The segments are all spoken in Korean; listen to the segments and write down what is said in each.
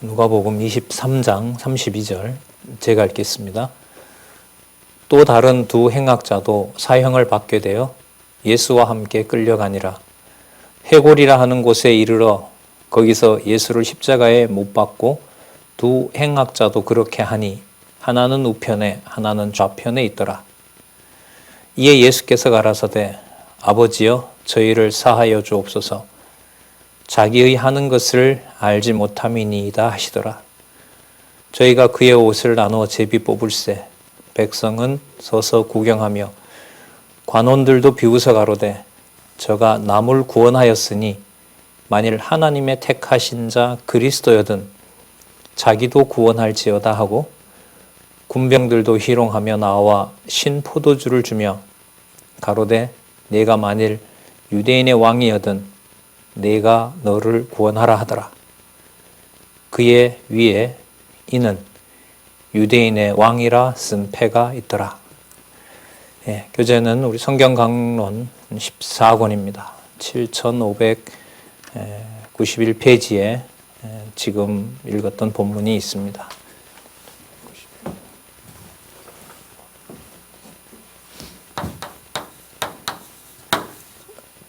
누가복음 23장 32절 제가 읽겠습니다. 또 다른 두 행악자도 사형을 받게 되어 예수와 함께 끌려가니라. 해골이라 하는 곳에 이르러 거기서 예수를 십자가에 못 박고 두 행악자도 그렇게 하니 하나는 우편에 하나는 좌편에 있더라. 이에 예수께서 가라사대 아버지여 저희를 사하여 주옵소서. 자기의 하는 것을 알지 못함이니이다 하시더라. 저희가 그의 옷을 나누어 제비 뽑을세 백성은 서서 구경하며 관원들도 비웃어 가로되 저가 남을 구원하였으니 만일 하나님의 택하신 자 그리스도여든 자기도 구원할지어다 하고 군병들도 희롱하며 나와 신 포도주를 주며 가로되 내가 만일 유대인의 왕이여든 내가 너를 구원하라 하더라. 그의 위에 이는 유대인의 왕이라 쓴 패가 있더라. 교재는 우리 성경강론 14권입니다. 7591페이지에 지금 읽었던 본문이 있습니다.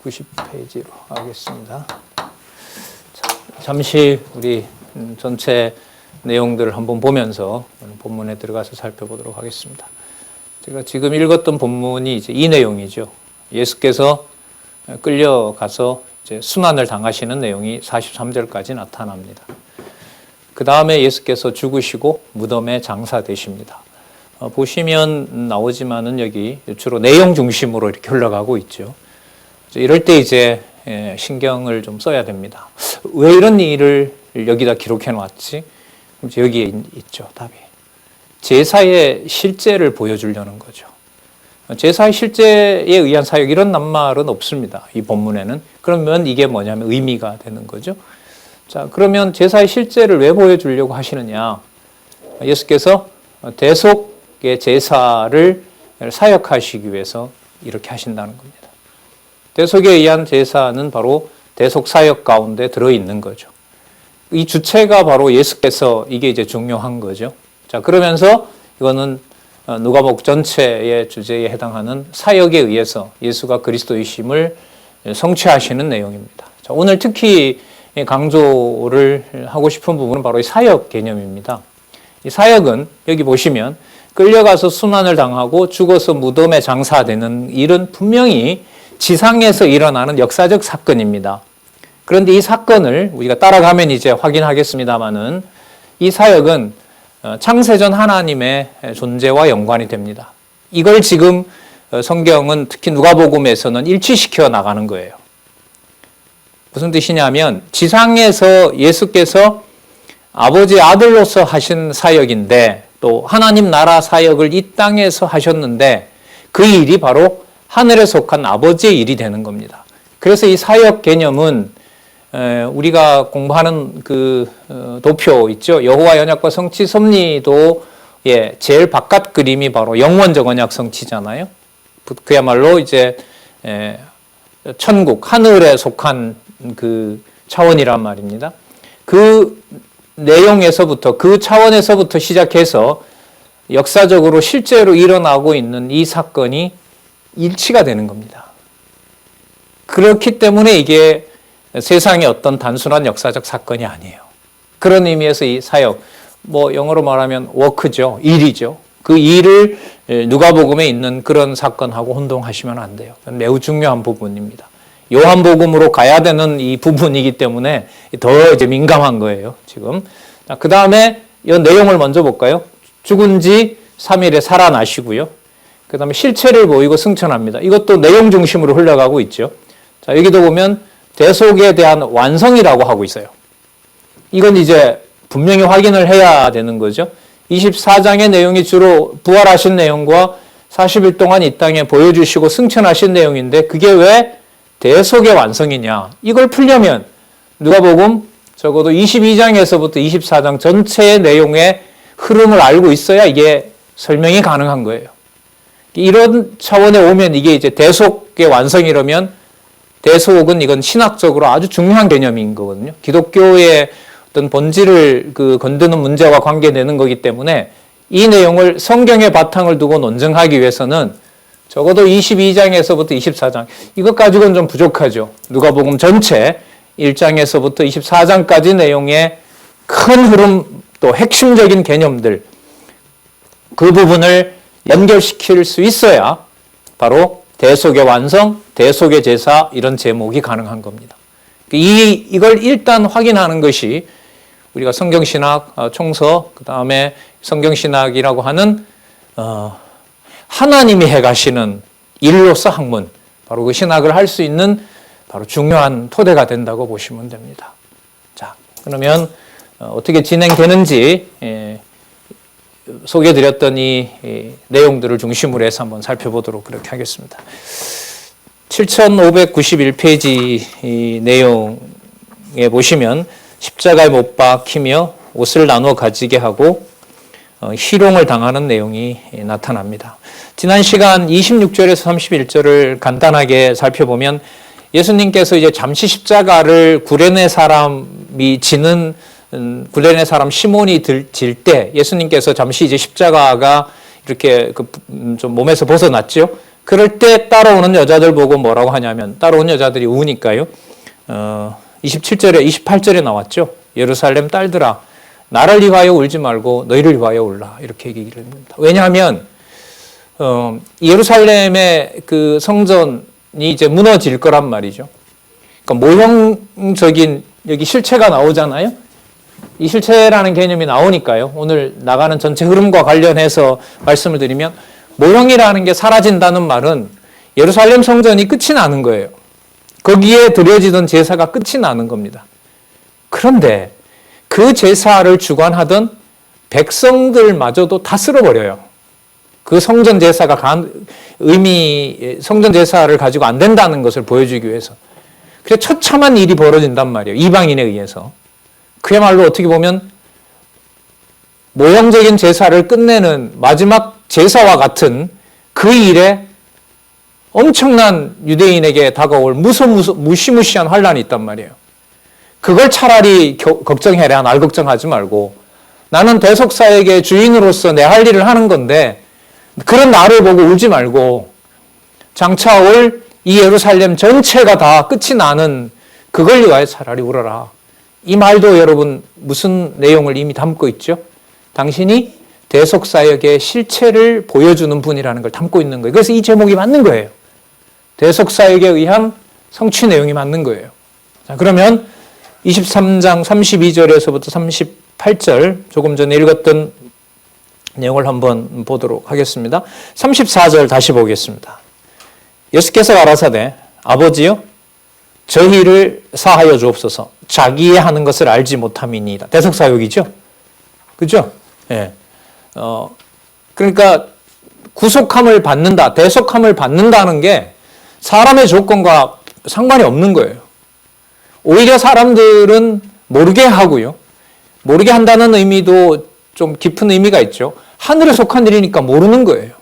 90페이지로 하겠습니다. 잠시 우리 전체 내용들을 한번 보면서 본문에 들어가서 살펴보도록 하겠습니다. 제가 지금 읽었던 본문이 이제 이 내용이죠. 예수께서 끌려가서 이제 순환을 당하시는 내용이 43절까지 나타납니다. 그 다음에 예수께서 죽으시고 무덤에 장사되십니다. 보시면 나오지만은 여기 주로 내용 중심으로 이렇게 흘러가고 있죠. 이럴 때 이제 신경을 좀 써야 됩니다. 왜 이런 일을 여기다 기록해 놨지? 여기에 있죠, 답이. 제사의 실제를 보여주려는 거죠. 제사의 실제에 의한 사역 이런 낱말은 없습니다. 이 본문에는. 그러면 이게 뭐냐면 의미가 되는 거죠. 자, 그러면 제사의 실제를 왜 보여주려고 하시느냐? 예수께서 대속의 제사를 사역하시기 위해서 이렇게 하신다는 겁니다. 대속에 의한 제사는 바로 대속 사역 가운데 들어있는 거죠. 이 주체가 바로 예수께서 이게 이제 중요한 거죠. 자, 그러면서 이거는 누가복음 전체의 주제에 해당하는 사역에 의해서 예수가 그리스도이심을 성취하시는 내용입니다. 자, 오늘 특히 강조를 하고 싶은 부분은 바로 이 사역 개념입니다. 이 사역은 여기 보시면 끌려가서 순환을 당하고 죽어서 무덤에 장사되는 일은 분명히 지상에서 일어나는 역사적 사건입니다. 그런데 이 사건을 우리가 따라가면 이제 확인하겠습니다만은 이 사역은 창세전 하나님의 존재와 연관이 됩니다. 이걸 지금 성경은 특히 누가복음에서는 일치시켜 나가는 거예요. 무슨 뜻이냐면 지상에서 예수께서 아버지의 아들로서 하신 사역인데 또 하나님 나라 사역을 이 땅에서 하셨는데 그 일이 바로 하늘에 속한 아버지의 일이 되는 겁니다. 그래서 이 사역 개념은 우리가 공부하는 그 도표 있죠. 여호와 언약과 성취 섭리도 제일 바깥 그림이 바로 영원적 언약 성취잖아요. 그야말로 이제 천국 하늘에 속한 그 차원이란 말입니다. 그 내용에서부터 그 차원에서부터 시작해서 역사적으로 실제로 일어나고 있는 이 사건이 일치가 되는 겁니다. 그렇기 때문에 이게 세상의 어떤 단순한 역사적 사건이 아니에요. 그런 의미에서 이 사역, 영어로 말하면 워크죠. 일이죠. 그 일을 누가복음에 있는 그런 사건하고 혼동하시면 안 돼요. 매우 중요한 부분입니다. 요한복음으로 가야 되는 이 부분이기 때문에 더 이제 민감한 거예요, 지금. 그 다음에 이 내용을 먼저 볼까요? 죽은 지 3일에 살아나시고요. 그 다음에 실체를 보이고 승천합니다. 이것도 내용 중심으로 흘러가고 있죠. 자, 여기도 보면 대속에 대한 완성이라고 하고 있어요. 이건 이제 분명히 확인을 해야 되는 거죠. 24장의 내용이 주로 부활하신 내용과 40일 동안 이 땅에 보여주시고 승천하신 내용인데 그게 왜 대속의 완성이냐. 이걸 풀려면 누가복음 적어도 22장에서부터 24장 전체의 내용의 흐름을 알고 있어야 이게 설명이 가능한 거예요. 이런 차원에 오면 이게 이제 대속의 완성이라면 대속은 이건 신학적으로 아주 중요한 개념인 거거든요. 기독교의 어떤 본질을 건드는 문제와 관계되는 거기 때문에 이 내용을 성경의 바탕을 두고 논증하기 위해서는 적어도 22장에서부터 24장 이것 가지고는 좀 부족하죠. 누가복음 전체 1장에서부터 24장까지 내용의 큰 흐름 또 핵심적인 개념들 그 부분을 연결시킬 수 있어야 바로 대속의 완성, 대속의 제사 이런 제목이 가능한 겁니다. 이걸 일단 확인하는 것이 우리가 성경신학 총서 그 다음에 성경신학이라고 하는 하나님이 해가시는 일로서 학문 바로 그 신학을 할 수 있는 바로 중요한 토대가 된다고 보시면 됩니다. 자, 그러면 어떻게 진행되는지 소개해드렸던 이 내용들을 중심으로 해서 한번 살펴보도록 그렇게 하겠습니다. 7591페이지 이 내용에 보시면 십자가에 못 박히며 옷을 나눠 가지게 하고 희롱을 당하는 내용이 나타납니다. 지난 시간 26절에서 31절을 간단하게 살펴보면 예수님께서 이제 잠시 십자가를 구레네 사람이 지는 구레네 사람 시몬이 질 때 예수님께서 잠시 이제 십자가가 이렇게 좀 몸에서 벗어났죠. 그럴 때 따라오는 여자들 보고 뭐라고 하냐면 따라온 여자들이 우니까요. 27절에 28절에 나왔죠. 예루살렘 딸들아 나를 위하여 울지 말고 너희를 위하여 울라 이렇게 얘기를 합니다. 왜냐하면 예루살렘의 그 성전이 이제 무너질 거란 말이죠. 그러니까 모형적인 여기 실체가 나오잖아요. 이 실체라는 개념이 나오니까요. 오늘 나가는 전체 흐름과 관련해서 말씀을 드리면 모형이라는 게 사라진다는 말은 예루살렘 성전이 끝이 나는 거예요. 거기에 드려지던 제사가 끝이 나는 겁니다. 그런데 그 제사를 주관하던 백성들마저도 다 쓸어버려요. 그 성전 제사가 성전 제사를 가지고 안 된다는 것을 보여주기 위해서. 그래서 처참한 일이 벌어진단 말이에요. 이방인에 의해서. 그야말로 어떻게 보면 모형적인 제사를 끝내는 마지막 제사와 같은 그 일에 엄청난 유대인에게 다가올 무시무시한 환란이 있단 말이에요. 그걸 차라리 걱정해라. 날 걱정하지 말고 나는 대속사에게 주인으로서 내 할 일을 하는 건데 그런 나를 보고 울지 말고 장차 올 이 예루살렘 전체가 다 끝이 나는 그걸 위하여 차라리 울어라. 이 말도 여러분 무슨 내용을 이미 담고 있죠? 당신이 대속사역의 실체를 보여주는 분이라는 걸 담고 있는 거예요. 그래서 이 제목이 맞는 거예요. 대속사역에 의한 성취 내용이 맞는 거예요. 자, 그러면 23장 32절에서부터 38절 조금 전에 읽었던 내용을 한번 보도록 하겠습니다. 34절 다시 보겠습니다. 예수께서 가라사대 아버지여 저희를 사하여 주옵소서 자기의 하는 것을 알지 못함이니이다. 대속사역이죠. 그죠? 예. 그러니까 구속함을 받는다, 대속함을 받는다는 게 사람의 조건과 상관이 없는 거예요. 오히려 사람들은 모르게 하고요. 모르게 한다는 의미도 좀 깊은 의미가 있죠. 하늘에 속한 일이니까 모르는 거예요.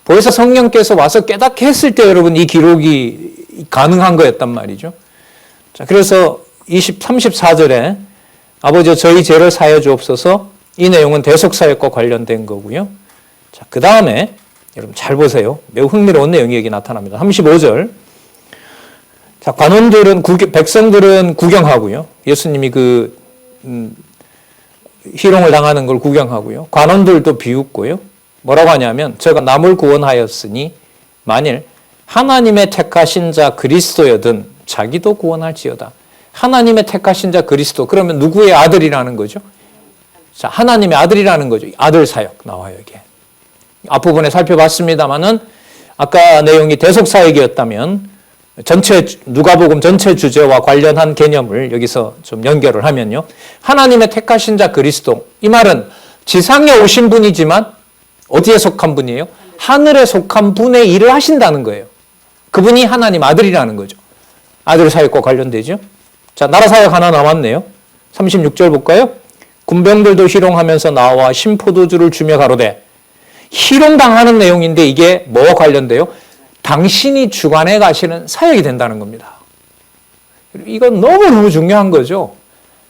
벌써 성령께서 와서 깨닫게 했을 때 여러분 이 기록이 가능한 거였단 말이죠. 자, 그래서 34절에 아버지여 저희 죄를 사하여 주옵소서 이 내용은 대속사역과 관련된 거고요. 자, 그 다음에 여러분 잘 보세요. 매우 흥미로운 내용이 여기 나타납니다. 35절. 자, 백성들은 구경하고요. 예수님이 희롱을 당하는 걸 구경하고요. 관원들도 비웃고요. 뭐라고 하냐면 저가 남을 구원하였으니 만일 하나님의 택하신 자 그리스도여든 자기도 구원할지어다. 하나님의 택하신 자 그리스도 그러면 누구의 아들이라는 거죠? 자, 하나님의 아들이라는 거죠. 아들 사역 나와요 이게. 앞부분에 살펴봤습니다만은 아까 내용이 대속사역이었다면 누가복음 전체 주제와 관련한 개념을 여기서 좀 연결을 하면요. 하나님의 택하신 자 그리스도. 이 말은 지상에 오신 분이지만 어디에 속한 분이에요? 하늘에 속한 분의 일을 하신다는 거예요. 그분이 하나님 아들이라는 거죠. 아들 사역과 관련되죠. 자, 나라 사역 하나 남았네요. 36절 볼까요? 군병들도 희롱하면서 나와 신포도주를 주며 가로되 희롱당하는 내용인데 이게 뭐와 관련돼요? 당신이 주관해 가시는 사역이 된다는 겁니다. 이건 너무너무 중요한 거죠.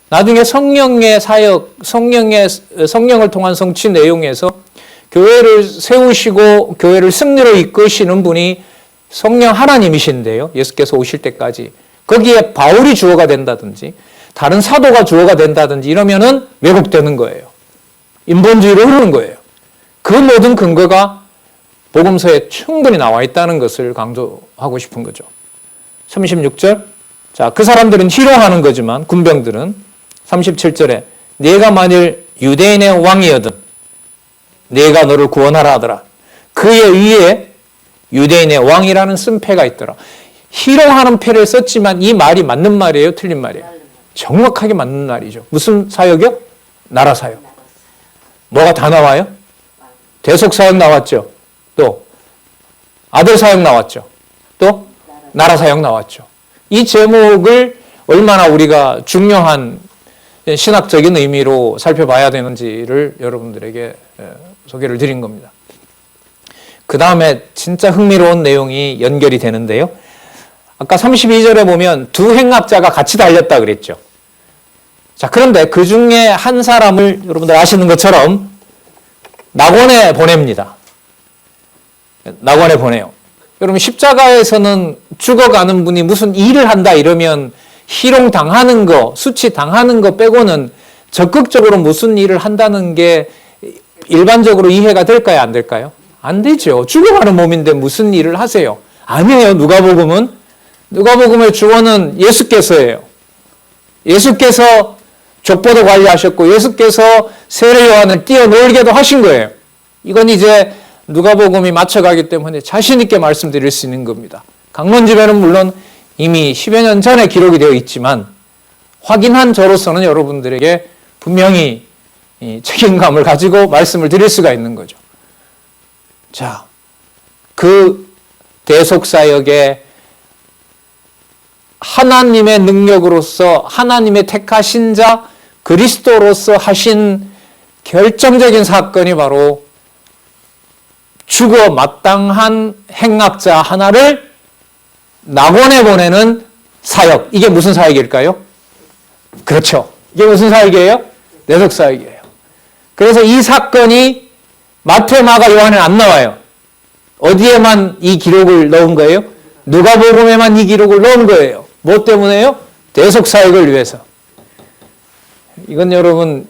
나중에 성령의 사역, 성령을 통한 성취 내용에서 교회를 세우시고 교회를 승리로 이끄시는 분이 성령 하나님이신데요. 예수께서 오실 때까지. 거기에 바울이 주어가 된다든지 다른 사도가 주어가 된다든지 이러면은 왜곡되는 거예요. 인본주의로 흐르는 거예요. 그 모든 근거가 복음서에 충분히 나와 있다는 것을 강조하고 싶은 거죠. 36절. 자, 그 사람들은 희롱하는 거지만 군병들은 37절에 네가 만일 유대인의 왕이거든 네가 너를 구원하라 하더라. 그의 위에 유대인의 왕이라는 쓴패가 있더라. 희롱하는 패를 썼지만 이 말이 맞는 말이에요? 틀린 말이에요? 정확하게 맞는 말이죠. 무슨 사역이요? 나라 사역. 뭐가 다 나와요? 대속 사역 나왔죠. 또 아들 사역 나왔죠. 또 나라 사역 나왔죠. 이 제목을 얼마나 우리가 중요한 신학적인 의미로 살펴봐야 되는지를 여러분들에게 소개를 드린 겁니다. 그 다음에 진짜 흥미로운 내용이 연결이 되는데요. 아까 32절에 보면 두 행합자가 같이 달렸다 그랬죠. 자, 그런데 그 중에 한 사람을 여러분들 아시는 것처럼 낙원에 보냅니다. 낙원에 보내요. 여러분 십자가에서는 죽어가는 분이 무슨 일을 한다 이러면 희롱당하는 거, 수치당하는 거 빼고는 적극적으로 무슨 일을 한다는 게 일반적으로 이해가 될까요? 안 될까요? 안 되죠. 죽어가는 몸인데 무슨 일을 하세요? 아니에요. 누가복음의 주어는 예수께서예요. 예수께서 족보도 관리하셨고 예수께서 세례 요한을 뛰어놀게도 하신 거예요. 이건 이제 누가복음이 맞춰가기 때문에 자신 있게 말씀드릴 수 있는 겁니다. 강론집에는 물론 이미 10여 년 전에 기록이 되어 있지만 확인한 저로서는 여러분들에게 분명히 책임감을 가지고 말씀을 드릴 수가 있는 거죠. 자, 그 대속사역의 하나님의 능력으로서 하나님의 택하신 자 그리스도로서 하신 결정적인 사건이 바로 죽어 마땅한 행악자 하나를 낙원에 보내는 사역. 이게 무슨 사역일까요? 그렇죠. 이게 무슨 사역이에요? 대속사역이에요. 그래서 이 사건이 마태, 마가, 요한에 안 나와요. 어디에만 이 기록을 넣은 거예요? 누가복음에만 이 기록을 넣은 거예요. 뭐 때문에요? 대속사역을 위해서. 이건 여러분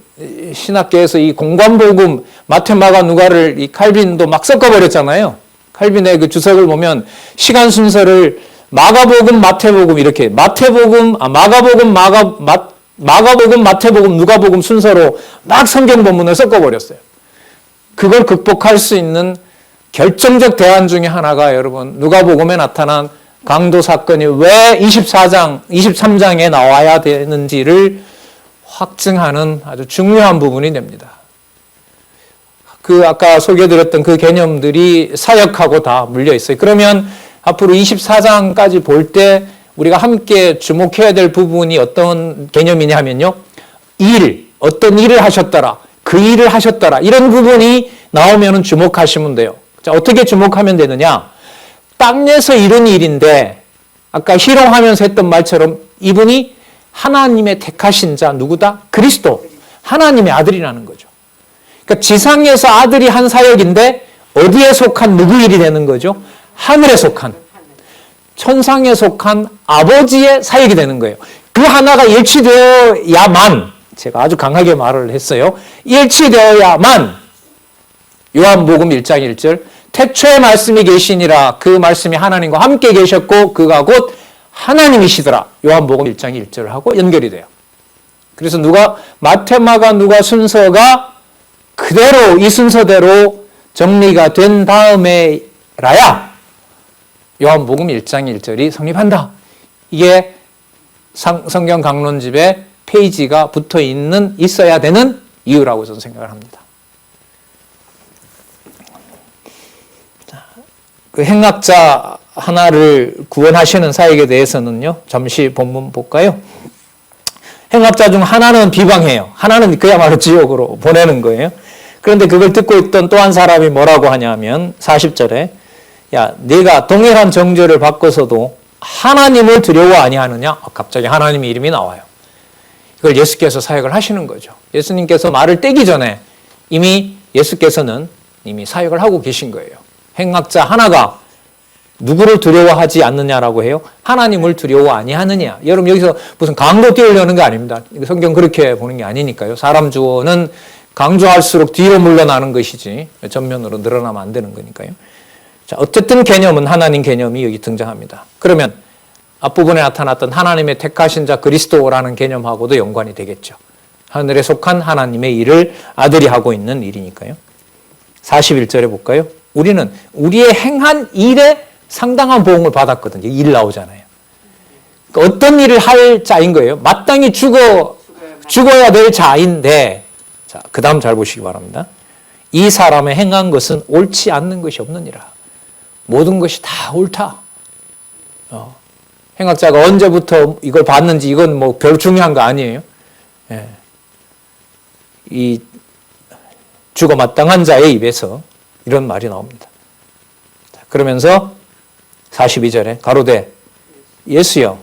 신학계에서 이 공관복음 마태, 마가, 누가를 이 칼빈도 막 섞어버렸잖아요. 칼빈의 그 주석을 보면 시간 순서를 마가복음, 마태복음 이렇게 마가복음, 마태복음, 누가복음 순서로 막 성경 본문을 섞어버렸어요. 그걸 극복할 수 있는 결정적 대안 중에 하나가 여러분 누가복음에 나타난 강도 사건이 왜 23장에 나와야 되는지를 확증하는 아주 중요한 부분이 됩니다. 그 아까 소개해드렸던 그 개념들이 사역하고 다 물려 있어요. 그러면 앞으로 24장까지 볼 때 우리가 함께 주목해야 될 부분이 어떤 개념이냐 하면요. 어떤 일을 하셨더라. 그 일을 하셨더라. 이런 부분이 나오면 주목하시면 돼요. 자, 어떻게 주목하면 되느냐? 땅에서 이룬 일인데 아까 희롱하면서 했던 말처럼 이분이 하나님의 택하신 자 누구다? 그리스도. 하나님의 아들이라는 거죠. 그러니까 지상에서 아들이 한 사역인데 어디에 속한 누구 일이 되는 거죠? 하늘에 속한, 천상에 속한 아버지의 사역이 되는 거예요. 그 하나가 일치되어야만, 제가 아주 강하게 말을 했어요. 일치되어야만 요한복음 1장 1절 태초에 말씀이 계시니라 그 말씀이 하나님과 함께 계셨고 그가 곧 하나님이시더라. 요한복음 1장 1절하고 연결이 돼요. 그래서 마태, 마가, 누가 순서가 그대로 이 순서대로 정리가 된 다음에라야 요한복음 1장 1절이 성립한다. 이게 성경 강론집에 페이지가 붙어 있어야 되는 이유라고 저는 생각을 합니다. 그 행악자 하나를 구원하시는 사역에 대해서는요. 잠시 본문 볼까요? 행악자 중 하나는 비방해요. 하나는 그야말로 지옥으로 보내는 거예요. 그런데 그걸 듣고 있던 또 한 사람이 뭐라고 하냐면 40절에 야, 네가 동일한 정죄를 받고서도 하나님을 두려워 아니하느냐? 갑자기 하나님의 이름이 나와요. 이걸 예수께서 사역을 하시는 거죠. 예수님께서 말을 떼기 전에 이미 예수께서는 이미 사역을 하고 계신 거예요. 행악자 하나가 누구를 두려워하지 않느냐라고 해요? 하나님을 두려워 아니하느냐. 여러분 여기서 무슨 강도 띄우려는 거 아닙니다. 성경 그렇게 보는 게 아니니까요. 사람 주어는 강조할수록 뒤로 물러나는 것이지 전면으로 늘어나면 안 되는 거니까요. 자, 어쨌든 개념은 하나님 개념이 여기 등장합니다. 그러면 앞부분에 나타났던 하나님의 택하신 자 그리스도라는 개념하고도 연관이 되겠죠. 하늘에 속한 하나님의 일을 아들이 하고 있는 일이니까요. 41절에 볼까요? 우리는 우리의 행한 일에 상당한 보응을 받았거든요. 일 나오잖아요. 그러니까 어떤 일을 할 자인 거예요? 마땅히 죽어야 될 자인데, 자, 그 다음 잘 보시기 바랍니다. 이 사람의 행한 것은 옳지 않는 것이 없느니라. 모든 것이 다 옳다. 행악자가 언제부터 이걸 봤는지 이건 뭐 별로 중요한 거 아니에요. 예. 이 죽어 마땅한 자의 입에서 이런 말이 나옵니다. 자, 그러면서 42절에 가로되 예수여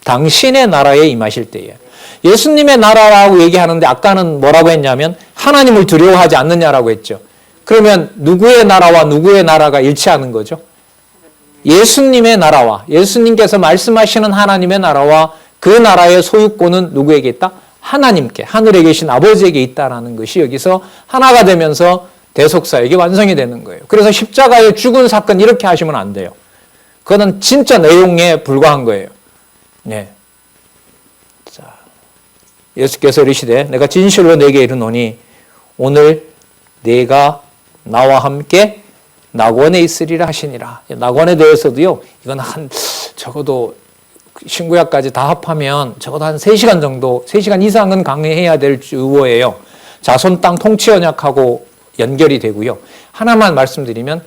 당신의 나라에 임하실 때에, 예수님의 나라라고 얘기하는데 아까는 뭐라고 했냐면 하나님을 두려워하지 않느냐라고 했죠. 그러면 누구의 나라와 누구의 나라가 일치하는 거죠? 예수님의 나라와, 예수님께서 말씀하시는 하나님의 나라와 그 나라의 소유권은 누구에게 있다? 하나님께, 하늘에 계신 아버지에게 있다라는 것이 여기서 하나가 되면서 대속사역이 완성이 되는 거예요. 그래서 십자가에 죽은 사건 이렇게 하시면 안 돼요. 그거는 진짜 내용에 불과한 거예요. 네. 자, 예수께서 이르시되 내가 진실로 내게 이르노니 오늘 내가 나와 함께 낙원에 있으리라 하시니라. 낙원에 대해서도요, 이건 적어도 신구약까지 다 합하면 적어도 한 3시간 정도, 3시간 이상은 강의해야 될 주어예요. 자손 땅 통치 언약하고 연결이 되고요. 하나만 말씀드리면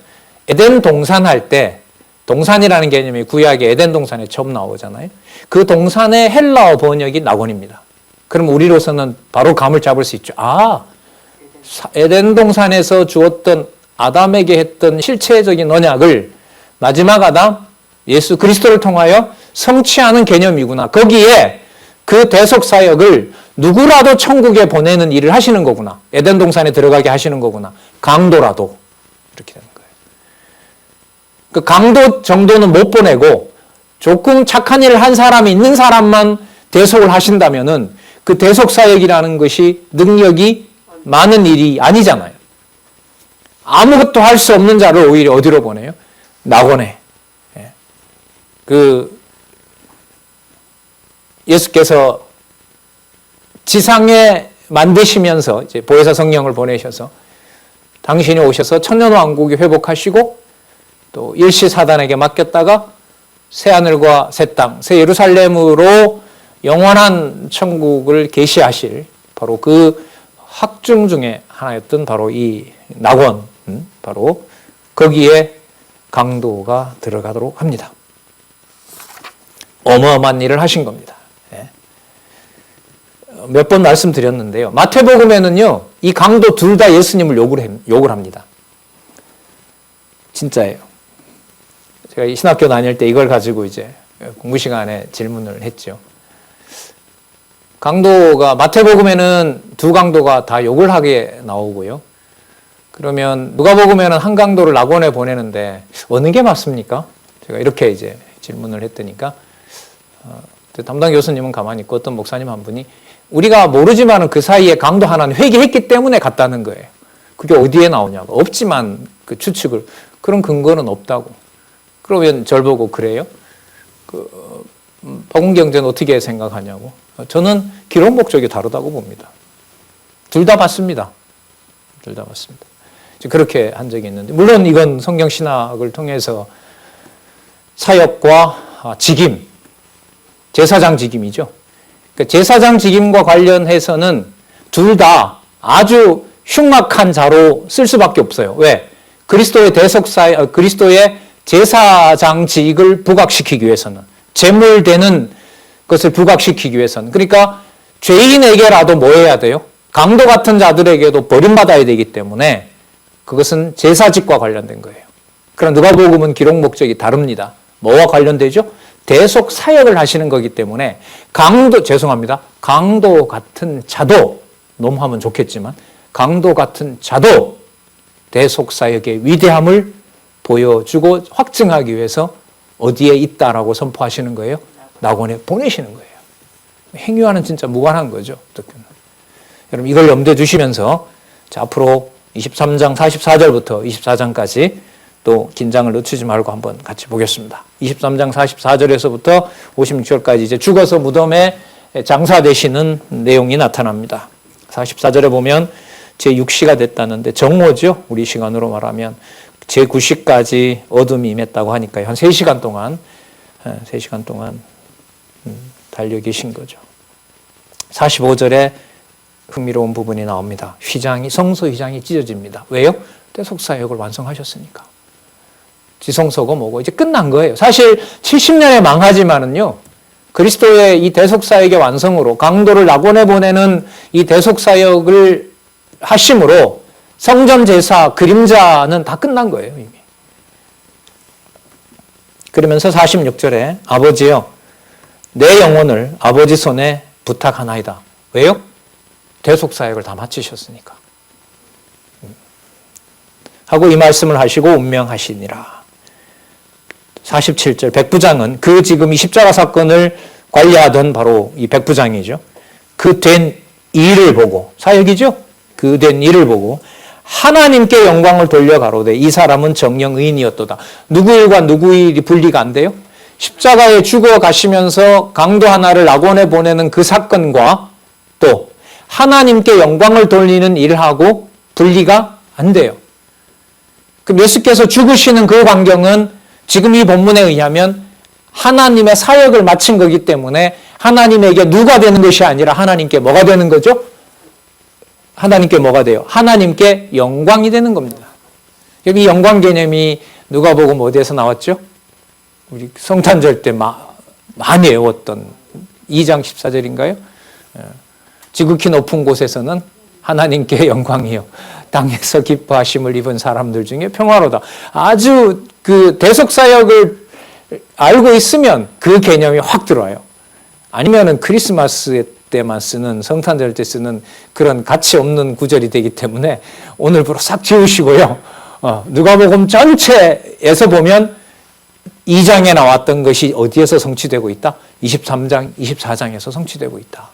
에덴 동산 할 때, 동산이라는 개념이 구약의 에덴 동산에 처음 나오잖아요. 그 동산의 헬라어 번역이 낙원입니다. 그럼 우리로서는 바로 감을 잡을 수 있죠. 아, 에덴 동산에서 주었던 아담에게 했던 실체적인 언약을 마지막 아담 예수 그리스도를 통하여 성취하는 개념이구나. 거기에 그 대속 사역을 누구라도 천국에 보내는 일을 하시는 거구나. 에덴 동산에 들어가게 하시는 거구나. 강도라도 이렇게 되는 거예요. 그 강도 정도는 못 보내고 조금 착한 일을 한 사람이 있는 사람만 대속을 하신다면은 그 대속 사역이라는 것이 능력이 많은 일이 아니잖아요. 아무것도 할 수 없는 자를 오히려 어디로 보내요? 낙원에. 예수께서 지상에 만드시면서 이제 보혜사 성령을 보내셔서 당신이 오셔서 천년왕국이 회복하시고 또 일시 사단에게 맡겼다가 새 하늘과 새 땅, 새 예루살렘으로 영원한 천국을 계시하실 바로 그 학중 중에 하나였던 바로 이 낙원, 바로 거기에 강도가 들어가도록 합니다. 어마어마한 일을 하신 겁니다. 몇 번 말씀드렸는데요. 마태복음에는요, 이 강도 둘 다 예수님을 욕을 합니다. 진짜예요. 제가 이 신학교 다닐 때 이걸 가지고 이제 공부 시간에 질문을 했죠. 강도가, 마태복음에는 두 강도가 다 욕을 하게 나오고요. 그러면 누가복음에는 한 강도를 낙원에 보내는데 어느 게 맞습니까? 제가 이렇게 이제 질문을 했더니까 담당 교수님은 가만히 있고 어떤 목사님 한 분이 우리가 모르지만은 그 사이에 강도 하나는 회개했기 때문에 갔다는 거예요. 그게 어디에 나오냐고. 없지만 그 추측을. 그런 근거는 없다고. 그러면 절 보고 그래요? 복음경제는 어떻게 생각하냐고. 저는 기록 목적이 다르다고 봅니다. 둘 다 맞습니다. 둘 다 맞습니다. 그렇게 한 적이 있는데, 물론 이건 성경 신학을 통해서 사역과 직임, 제사장 직임이죠. 제사장 직임과 관련해서는 둘 다 아주 흉악한 자로 쓸 수밖에 없어요. 왜? 그리스도의 그리스도의 제사장직을 부각시키기 위해서는, 제물되는 것을 부각시키기 위해서는. 그러니까 죄인에게라도 뭐 해야 돼요? 강도 같은 자들에게도 버림받아야 되기 때문에 그것은 제사직과 관련된 거예요. 그러나 누가복음은 기록 목적이 다릅니다. 뭐와 관련되죠? 대속 사역을 하시는 거기 때문에 강도 같은 자도, 너무 하면 좋겠지만 강도 같은 자도 대속 사역의 위대함을 보여주고 확증하기 위해서 어디에 있다라고 선포하시는 거예요? 낙원에 보내시는 거예요. 행위와는 진짜 무관한 거죠. 어떻게는. 여러분 이걸 염두에 두시면서 자, 앞으로 23장 44절부터 24장까지 또 긴장을 늦추지 말고 한번 같이 보겠습니다. 23장 44절에서부터 56절까지 이제 죽어서 무덤에 장사되시는 내용이 나타납니다. 44절에 보면 제6시가 됐다는데 정오죠. 우리 시간으로 말하면 제9시까지 어둠이 임했다고 하니까요. 한 3시간 동안 달려 계신 거죠. 45절에 흥미로운 부분이 나옵니다. 성소 휘장이 찢어집니다. 왜요? 대속사역을 완성하셨으니까. 지성소고 뭐고 이제 끝난 거예요. 사실 70년에 망하지만은요. 그리스도의 이 대속사역의 완성으로 강도를 낙원에 보내는 이 대속사역을 하심으로 성전 제사 그림자는 다 끝난 거예요. 이미. 그러면서 46절에 아버지여 내 영혼을 아버지 손에 부탁하나이다. 왜요? 대속사역을 다 마치셨으니까. 하고 이 말씀을 하시고 운명하시니라. 47절 백부장은 그 지금 이 십자가 사건을 관리하던 바로 이 백부장이죠. 그 된 일을 보고 사역이죠. 그 된 일을 보고 하나님께 영광을 돌려 가로되 이 사람은 정령 의인이었도다. 누구 일과 누구 일이 분리가 안 돼요? 십자가에 죽어 가시면서 강도 하나를 낙원에 보내는 그 사건과 또 하나님께 영광을 돌리는 일하고 분리가 안 돼요. 그럼 예수께서 죽으시는 그 광경은 지금 이 본문에 의하면 하나님의 사역을 마친 거기 때문에 하나님에게 누가 되는 것이 아니라 하나님께 뭐가 되는 거죠? 하나님께 뭐가 돼요? 하나님께 영광이 되는 겁니다. 여기 영광 개념이 누가복음 어디에서 나왔죠? 우리 성탄절 때 많이 외웠던 2장 14절인가요? 지극히 높은 곳에서는 하나님께 영광이요. 땅에서 기뻐하심을 입은 사람들 중에 평화로다. 아주 그 대속사역을 알고 있으면 그 개념이 확 들어와요. 아니면은 크리스마스 때만 쓰는 성탄절 때 쓰는 그런 가치 없는 구절이 되기 때문에 오늘부로 싹 지우시고요. 누가복음 전체에서 보면 2장에 나왔던 것이 어디에서 성취되고 있다? 23장, 24장에서 성취되고 있다.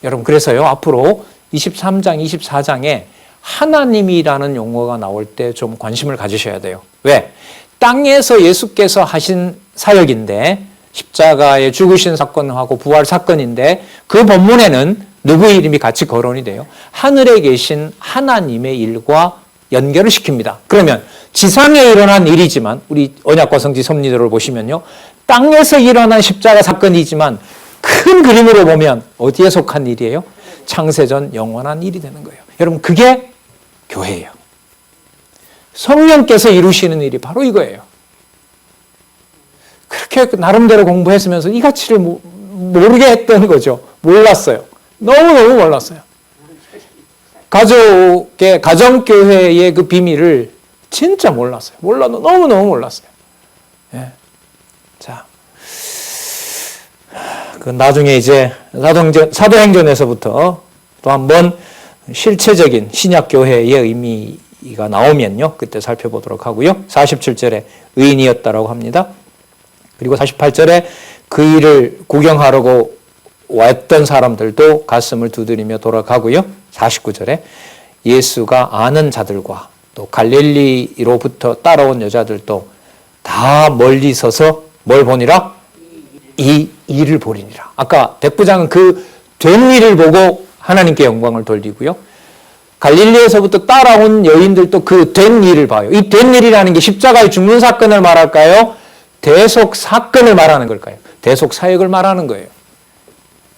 여러분 그래서요 앞으로 23장, 24장에 하나님이라는 용어가 나올 때 좀 관심을 가지셔야 돼요. 왜? 땅에서 예수께서 하신 사역인데 십자가에 죽으신 사건하고 부활 사건인데 그 본문에는 누구의 이름이 같이 거론이 돼요? 하늘에 계신 하나님의 일과 연결을 시킵니다. 그러면 지상에 일어난 일이지만 우리 언약과 성지 섭리도를 보시면요. 땅에서 일어난 십자가 사건이지만 큰 그림으로 보면 어디에 속한 일이에요? 창세전 영원한 일이 되는 거예요. 여러분 그게 교회예요. 성령께서 이루시는 일이 바로 이거예요. 그렇게 나름대로 공부했으면서 이 가치를 모르게 했던 거죠. 몰랐어요. 너무너무 몰랐어요. 가정교회의 그 비밀을 진짜 몰랐어요. 너무너무 몰랐어요. 예. 자. 그 나중에 이제 사도행전에서부터 또 한번 실체적인 신약교회의 의미가 나오면요. 그때 살펴보도록 하고요. 47절에 의인이었다라고 합니다. 그리고 48절에 그 일을 구경하려고 왔던 사람들도 가슴을 두드리며 돌아가고요. 49절에 예수가 아는 자들과 또 갈릴리로부터 따라온 여자들도 다 멀리 서서 뭘 보니라? 이 일을 보리니라. 아까 백부장은 그 된 일을 보고 하나님께 영광을 돌리고요. 갈릴리에서부터 따라온 여인들도 그 된 일을 봐요. 이 된 일이라는 게 십자가에 죽는 사건을 말할까요? 대속 사건을 말하는 걸까요? 대속 사역을 말하는 거예요.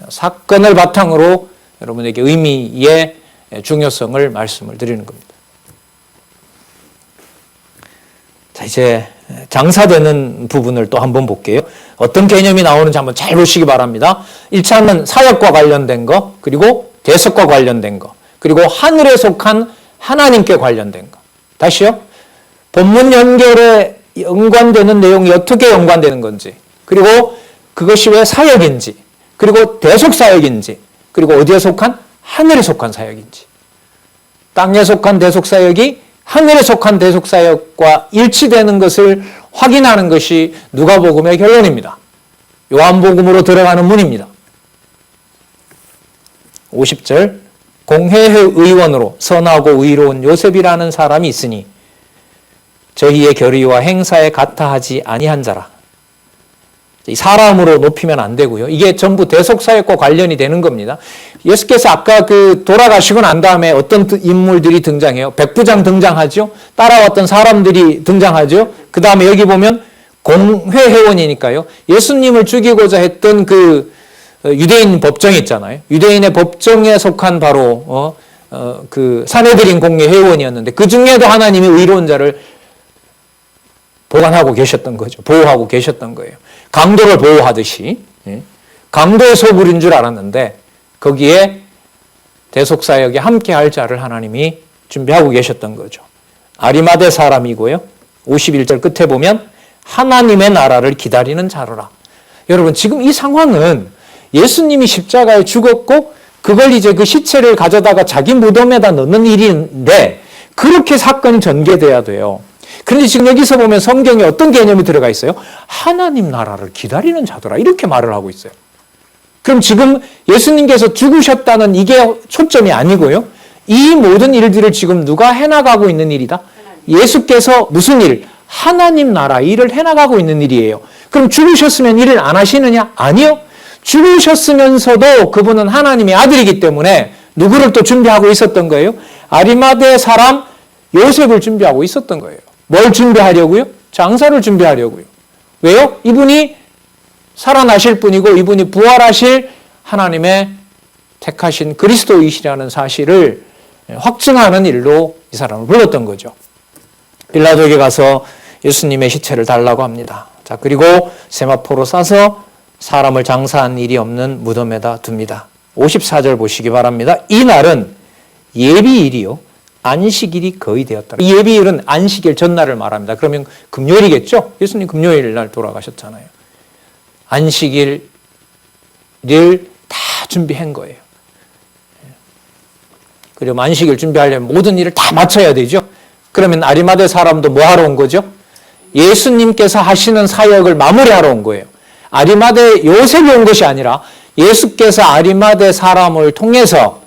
사건을 바탕으로 여러분에게 의미의 중요성을 말씀을 드리는 겁니다. 자, 이제 장사되는 부분을 또 한번 볼게요. 어떤 개념이 나오는지 한번 잘 보시기 바랍니다. 1차는 사역과 관련된 거, 그리고 대속과 관련된 거, 그리고 하늘에 속한 하나님께 관련된 거. 다시요. 본문 연결에 연관되는 내용이 어떻게 연관되는 건지, 그리고 그것이 왜 사역인지, 그리고 대속사역인지, 그리고 어디에 속한? 하늘에 속한 사역인지. 땅에 속한 대속사역이 하늘에 속한 대속사역과 일치되는 것을 확인하는 것이 누가복음의 결론입니다. 요한복음으로 들어가는 문입니다. 50절, 공회의원으로 선하고 의로운 요셉이라는 사람이 있으니 저희의 결의와 행사에 같아하지 아니한 자라. 사람으로 높이면 안 되고요. 이게 전부 대속사역과 관련이 되는 겁니다. 예수께서 아까 돌아가시고 난 다음에 어떤 인물들이 등장해요? 백부장 등장하죠. 따라왔던 사람들이 등장하죠. 그 다음에 여기 보면 공회회원이니까요. 예수님을 죽이고자 했던 유대인 법정이 있잖아요. 유대인의 법정에 속한 바로 사내들인 공회회원이었는데 그 중에도 하나님이 의로운 자를 보관하고 계셨던 거죠. 보호하고 계셨던 거예요. 강도를 보호하듯이. 강도의 소굴인 줄 알았는데 거기에 대속사역에 함께할 자를 하나님이 준비하고 계셨던 거죠. 아리마대 사람이고요. 51절 끝에 보면 하나님의 나라를 기다리는 자로라. 여러분 지금 이 상황은 예수님이 십자가에 죽었고 그걸 이제 그 시체를 가져다가 자기 무덤에다 넣는 일인데 그렇게 사건이 전개돼야 돼요. 그런데 지금 여기서 보면 성경에 어떤 개념이 들어가 있어요? 하나님 나라를 기다리는 자더라. 이렇게 말을 하고 있어요. 그럼 지금 예수님께서 죽으셨다는 이게 초점이 아니고요. 이 모든 일들을 지금 누가 해나가고 있는 일이다? 예수께서 무슨 일? 하나님 나라 일을 해나가고 있는 일이에요. 그럼 죽으셨으면 일을 안 하시느냐? 아니요. 죽으셨으면서도 그분은 하나님의 아들이기 때문에 누구를 또 준비하고 있었던 거예요? 아리마대 사람 요셉을 준비하고 있었던 거예요. 뭘 준비하려고요? 장사를 준비하려고요. 왜요? 이분이 살아나실 분이고 이분이 부활하실 하나님의 택하신 그리스도이시라는 사실을 확증하는 일로 이 사람을 불렀던 거죠. 빌라도에게 가서 예수님의 시체를 달라고 합니다. 자, 그리고 세마포로 싸서 사람을 장사한 일이 없는 무덤에다 둡니다. 54절 보시기 바랍니다. 이 날은 예비일이요. 안식일이 거의 되었다. 이 예비일은 안식일 전날을 말합니다. 그러면 금요일이겠죠? 예수님 금요일 날 돌아가셨잖아요. 안식일을 다 준비한 거예요. 그리고 안식일 준비하려면 모든 일을 다 마쳐야 되죠. 그러면 아리마대 사람도 뭐 하러 온 거죠? 예수님께서 하시는 사역을 마무리하러 온 거예요. 아리마대 요셉이 온 것이 아니라 예수께서 아리마대 사람을 통해서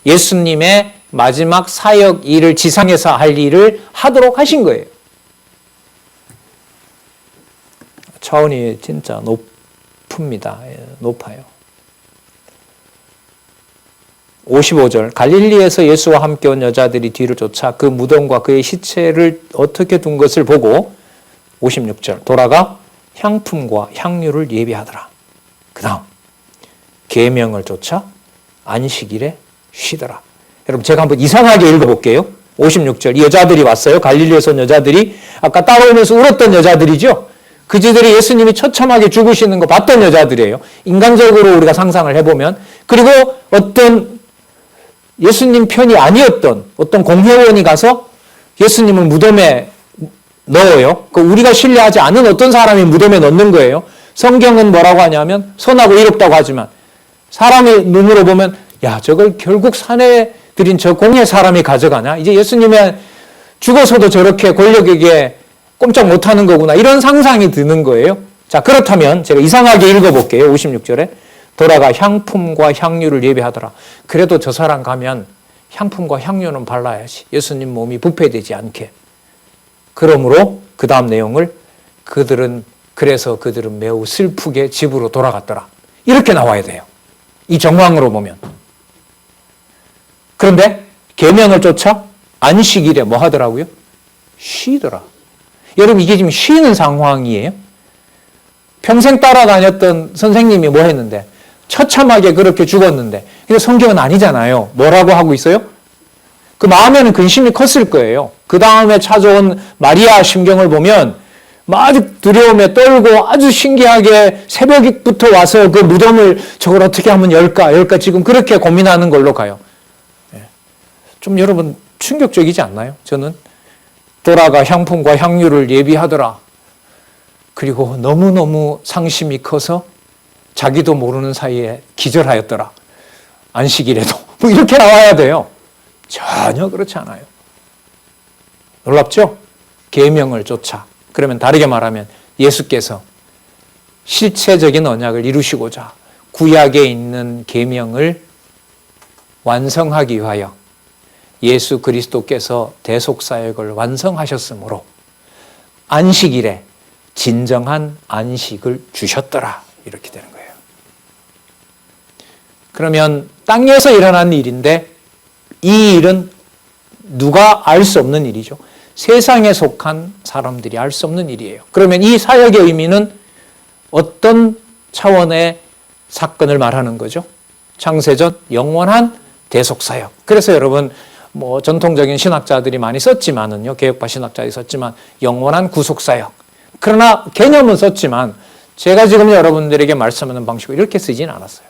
예수님의 마지막 사역 일을 지상에서 할 일을 하도록 하신 거예요. 차원이 진짜 높습니다. 높아요. 55절 갈릴리에서 예수와 함께 온 여자들이 뒤를 쫓아 그 무덤과 그의 시체를 어떻게 둔 것을 보고 56절 돌아가 향품과 향유를 예비하더라. 그 다음 계명을 쫓아 안식일에 쉬더라. 여러분 제가 한번 이상하게 읽어볼게요. 56절 이 여자들이 왔어요. 갈릴리에서 온 여자들이 아까 따라오면서 울었던 여자들이죠. 그들이 예수님이 처참하게 죽으시는 거 봤던 여자들이에요. 인간적으로 우리가 상상을 해보면 그리고 어떤 예수님 편이 아니었던 어떤 공회원이 가서 예수님을 무덤에 넣어요. 우리가 신뢰하지 않은 어떤 사람이 무덤에 넣는 거예요. 성경은 뭐라고 하냐면 선하고 이롭다고 하지만 사람의 눈으로 보면 야 저걸 결국 사내들인 저 공회 사람이 가져가냐. 이제 예수님의 죽어서도 저렇게 권력에게 꼼짝 못하는 거구나. 이런 상상이 드는 거예요. 자 그렇다면 제가 이상하게 읽어볼게요. 56절에 돌아가 향품과 향유를 예비하더라. 그래도 저 사람 가면 향품과 향유는 발라야지. 예수님 몸이 부패되지 않게. 그러므로 그 다음 내용을 그래서 그들은 매우 슬프게 집으로 돌아갔더라. 이렇게 나와야 돼요. 이 정황으로 보면. 그런데 계명을 쫓아 안식일에 뭐 하더라고요? 쉬더라. 여러분 이게 지금 쉬는 상황이에요. 평생 따라다녔던 선생님이 뭐 했는데 처참하게 그렇게 죽었는데 근데 성경은 아니잖아요. 뭐라고 하고 있어요? 그 마음에는 근심이 컸을 거예요. 그 다음에 찾아온 마리아 심경을 보면 아주 두려움에 떨고 아주 신기하게 새벽부터 와서 그 무덤을 저걸 어떻게 하면 열까 지금 그렇게 고민하는 걸로 가요. 좀 여러분 충격적이지 않나요? 저는 돌아가 향품과 향유를 예비하더라. 그리고 너무너무 상심이 커서 자기도 모르는 사이에 기절하였더라. 안식일에도. 뭐 이렇게 나와야 돼요. 전혀 그렇지 않아요. 놀랍죠? 계명을 쫓아. 그러면 다르게 말하면 예수께서 실체적인 언약을 이루시고자 구약에 있는 계명을 완성하기 위하여 예수 그리스도께서 대속사역을 완성하셨으므로 안식일에 진정한 안식을 주셨더라. 이렇게 되는 거예요. 그러면 땅에서 일어난 일인데 이 일은 누가 알 수 없는 일이죠. 세상에 속한 사람들이 알 수 없는 일이에요. 그러면 이 사역의 의미는 어떤 차원의 사건을 말하는 거죠? 창세전 영원한 대속사역. 그래서 여러분 뭐 전통적인 신학자들이 많이 썼지만은요, 개혁파 신학자들이 썼지만 영원한 구속사역. 그러나 개념은 썼지만 제가 지금 여러분들에게 말씀하는 방식으로 이렇게 쓰지는 않았어요.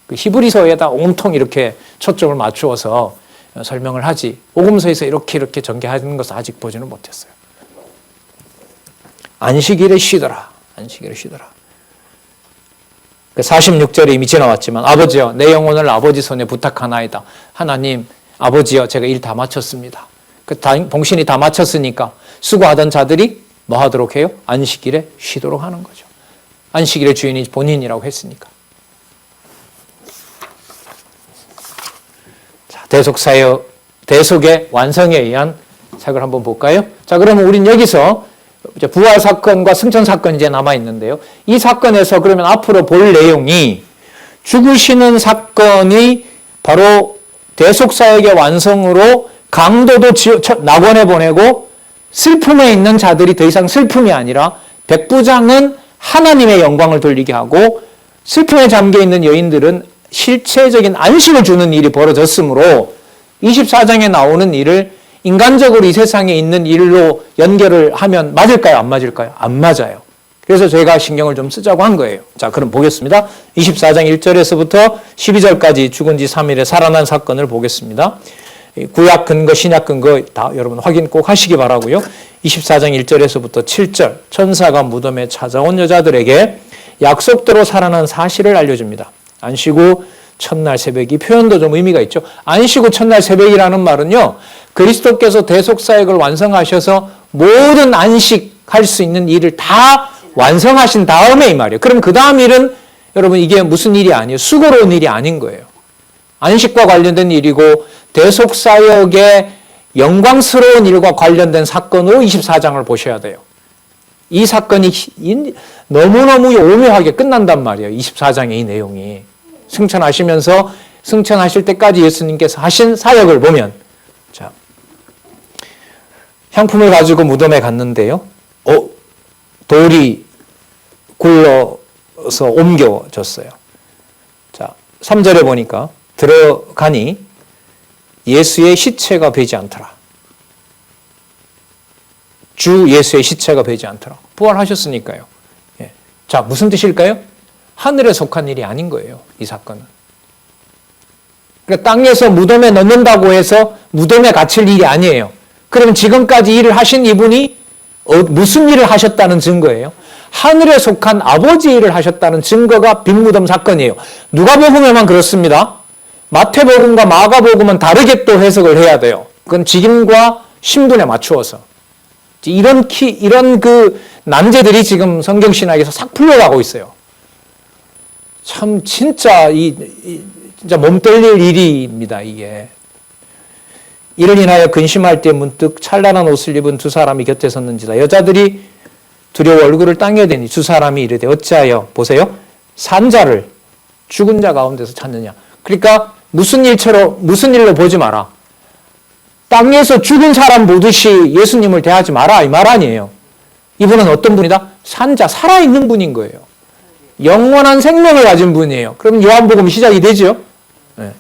그 히브리서에다 온통 이렇게 초점을 맞추어서 설명을 하지 복음서에서 이렇게 전개하는 것을 아직 보지는 못했어요. 안식일에 쉬더라. 안식일에 쉬더라. 46절에 이미 지나왔지만 아버지여 내 영혼을 아버지 손에 부탁하나이다. 하나님 아버지여 제가 일 다 마쳤습니다. 봉신이 다 마쳤으니까 수고하던 자들이 뭐 하도록 해요? 안식일에 쉬도록 하는 거죠. 안식일의 주인이 본인이라고 했으니까. 자, 대속의 완성에 의한 사역을 한번 볼까요? 자, 그러면 우린 여기서 이제 부활 사건과 승천 사건이 이제 남아 있는데요. 이 사건에서 그러면 앞으로 볼 내용이 죽으시는 사건이 바로 대속사역의 완성으로 강도도 낙원에 보내고 슬픔에 있는 자들이 더 이상 슬픔이 아니라 백부장은 하나님의 영광을 돌리게 하고 슬픔에 잠겨있는 여인들은 실체적인 안식을 주는 일이 벌어졌으므로 24장에 나오는 일을 인간적으로 이 세상에 있는 일로 연결을 하면 맞을까요? 안 맞을까요? 안 맞아요. 그래서 저희가 신경을 좀 쓰자고 한 거예요. 자, 그럼 보겠습니다. 24장 1절에서부터 12절까지 죽은 지 3일에 살아난 사건을 보겠습니다. 구약 근거, 신약 근거 다 여러분 확인 꼭 하시기 바라고요. 24장 1절에서부터 7절 천사가 무덤에 찾아온 여자들에게 약속대로 살아난 사실을 알려줍니다. 안식 후 첫날 새벽이 표현도 좀 의미가 있죠. 안식 후 첫날 새벽이라는 말은요. 그리스도께서 대속사역을 완성하셔서 모든 안식할 수 있는 일을 다 완성하신 다음에 이 말이에요. 그럼 그 다음 일은 여러분 이게 무슨 일이 아니에요. 수고로운 일이 아닌 거예요. 안식과 관련된 일이고 대속사역의 영광스러운 일과 관련된 사건으로 24장을 보셔야 돼요. 이 사건이 너무너무 오묘하게 끝난단 말이에요. 24장의 이 내용이. 승천하실 때까지 예수님께서 하신 사역을 보면 자, 향품을 가지고 무덤에 갔는데요. 돌이 굴러서 옮겨졌어요. 자, 3절에 보니까 들어가니 예수의 시체가 보이지 않더라. 주 예수의 시체가 보이지 않더라. 부활하셨으니까요. 예. 자, 무슨 뜻일까요? 하늘에 속한 일이 아닌 거예요. 이 사건은. 그러니까 땅에서 무덤에 넣는다고 해서 무덤에 갇힐 일이 아니에요. 그러면 지금까지 일을 하신 이분이 무슨 일을 하셨다는 증거예요? 하늘에 속한 아버지 일을 하셨다는 증거가 빈무덤 사건이에요. 누가복음에만 그렇습니다. 마태복음과 마가복음은 다르게 또 해석을 해야 돼요. 그건 직임과 신분에 맞추어서. 이런 그 난제들이 지금 성경신학에서 싹 풀려가고 있어요. 참 진짜 진짜 몸 떨릴 일입니다. 이게. 이를 인하여 근심할 때 문득 찬란한 옷을 입은 두 사람이 곁에 섰는지라. 여자들이 두려워 얼굴을 땅에 대니 두 사람이 이르되 어찌하여 보세요. 산자를 죽은 자 가운데서 찾느냐. 그러니까 무슨 일로 보지 마라. 땅에서 죽은 사람 보듯이 예수님을 대하지 마라 이 말 아니에요. 이분은 어떤 분이다? 산자, 살아있는 분인 거예요. 영원한 생명을 가진 분이에요. 그럼 요한복음 시작이 되죠. 네.